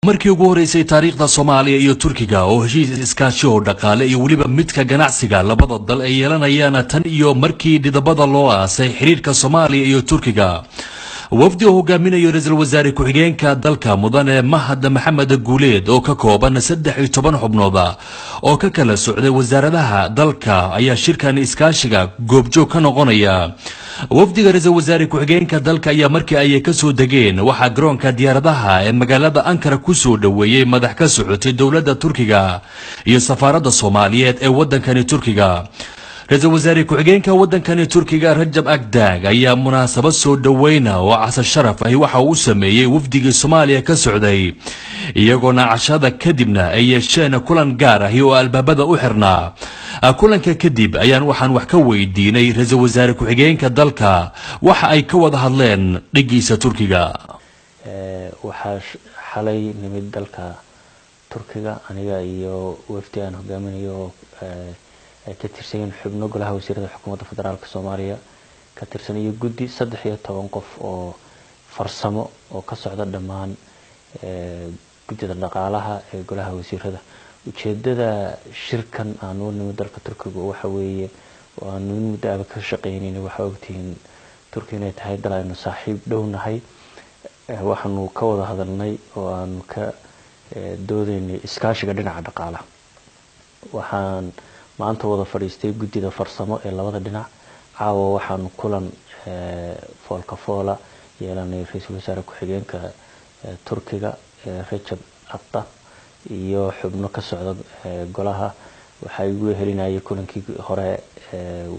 markii ugu horeysay taariikhda Soomaaliya iyo Turkiga oo heshiis iskaashi oo dhaqaale iyo waliba midka ganacsiga labada dal ay yeelanayaan tan iyo markii dhidabada loo aasay xiriirka Soomaaliya iyo Turkiga wafdi hogaaminayo ra'iisul wasaare ku-xigeenka dalka mudane Mahad Maxamed Guuleed oo ka kooban 13 xubnood oo ka kala socday wasaaradaha dalka ayaa shirkan iskaashiga goobjoog ka noqonaya wafdiga ra'iisul wasaare ku-xigeenka dalka ayaa markii ay ka soo dageen waxa garoonka diyaaradaha ee magaalada Ankara ku soo dhaweeyay madax ka socotay dawladda Turkiga iyo safaaradda Soomaaliyeed ee waddankani Turkiga ra'iisul wasaare ku-xigeenka waddankani Turkiga Rajab Agdag ayaa munaasabad soo dhaweyna oo casar sharaf ah waxa uu sameeyay wafdiga Soomaaliya ka socday iyagoona cashada kadibna ay yeesheen kulan gaar ah oo albaabada u xirnaa kulanka kadib ayaan waxaan wax ka weydiinay ra'iisul wasaare ku-xigeenka dalka waxa ay ka wada hadleen dhigiisa Turkiga waxa xalay nimid dalka Turkiga aniga iyo wafdi aan hogaaminayo ka tirsan xubno golaha wasiirada xukuumadda federaalka Soomaaliya ka tirsan iyo guddi 13 qof oo farsamo oo ka socda dhamaan guddida dhaqaalaha ee golaha wasiirada ujeedada shirkan aan u nimid dalka Turkiga waxa weeye waan muddo ka shaqeynayna waxa ogtiin Turkiga inay tahay dal aynu saaxiib dhownahay waxaanu ka wada hadalnay oo aan ka doodaynay iskaashiga dhinaca dhaqaalaha waxaan maanta wada fadhiistay guddida farsamo ee labada dhinac caawa waxaan kulan foolka foola yeelanay ra'iisul wasaare ku-xigeenka Turkiga Rajab Agdag iyo xubno ka socda golaha waxay ugu helinayay kulankii hore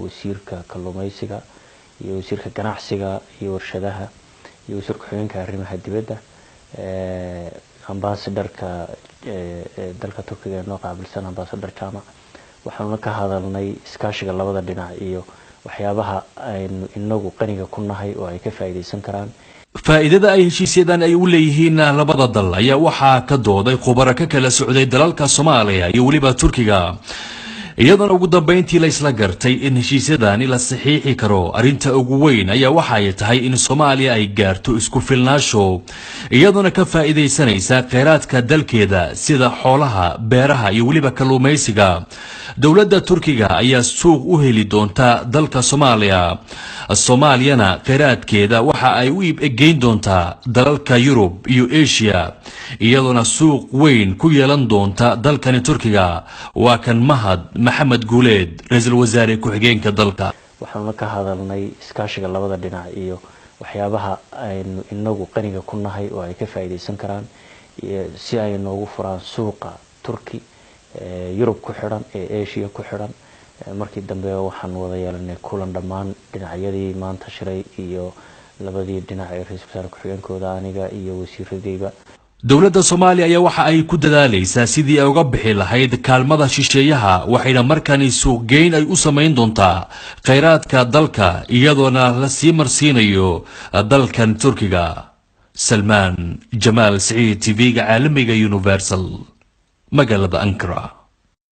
wasiirka kalluumaysiga iyo wasiirka ganacsiga iyo warshadaha iyo wasiirka ku-xigeenka arrimaha dibadda ambassadorka dalka Turkiga ee noo qaabilsan ambassador Jama waxaanu ka hadalnay iskaashiga labada dhinac iyo waxyaabaha aynu inagu qaniga ku nahay oo ay ka faa'iideysan karaan faa'iidada ay heshiisyadan ay u leeyihiin labada dal ayaa waxa ka dooday khubaro ka kala socday dalalka Soomaaliya iyo waliba Turkiga iyadoo ugu dambeyntii la isla gartay in heshiisyadan la saxiixi karo arinta ugu weyn ayaa waxa ay tahay in Soomaaliya ay gaarto isku filnaansho iyadoo ka faa'iideysanaysa kheyraadka dalkeeda sida xoolaha beeraha iyo waliba kalluumaysiga dawladda Turkiga ayaa suuq u heli doonta dalka Soomaaliya Soomaaliyana kheyraadkeeda waxa ay u iibgeyn doontaa dalalka Yurub iyo Asia iyadoo suuq weyn ku yeelan doonta dalkan Turkiga waa kan Mahad Maxamed Guuleed ra'iisul wasaare ku-xigeenka dalka waxaanu ka hadalnay iskaashiga labada dhinac iyo waxyaabaha aynu inagu qaniga ku nahay oo ay ka faa'iideysan karaan si ay noogu furaan suuqa Turki Yurub ku xiran ee Asia ku xiran markii dambe waxaan wada yeelanay kulan dhamaan dhinacyadii maanta shiray iyo labadii dhinac ee ra'iisul wasaare ku-xigeenkooda aniga iyo wasiiradayba dawladda Soomaaliya ayaa waxa ay ku dadaalaysaa sidii ay uga bixi lahayd kaalmada shisheeyaha waxayna markaan suuq geyn ay u sameyn doontaa kheyraadka dalka iyadoona la sii marsiinayo dalkan Turkiga Salman Jamal Saeed TV-ga caalamiga Universal magaalada Ankara.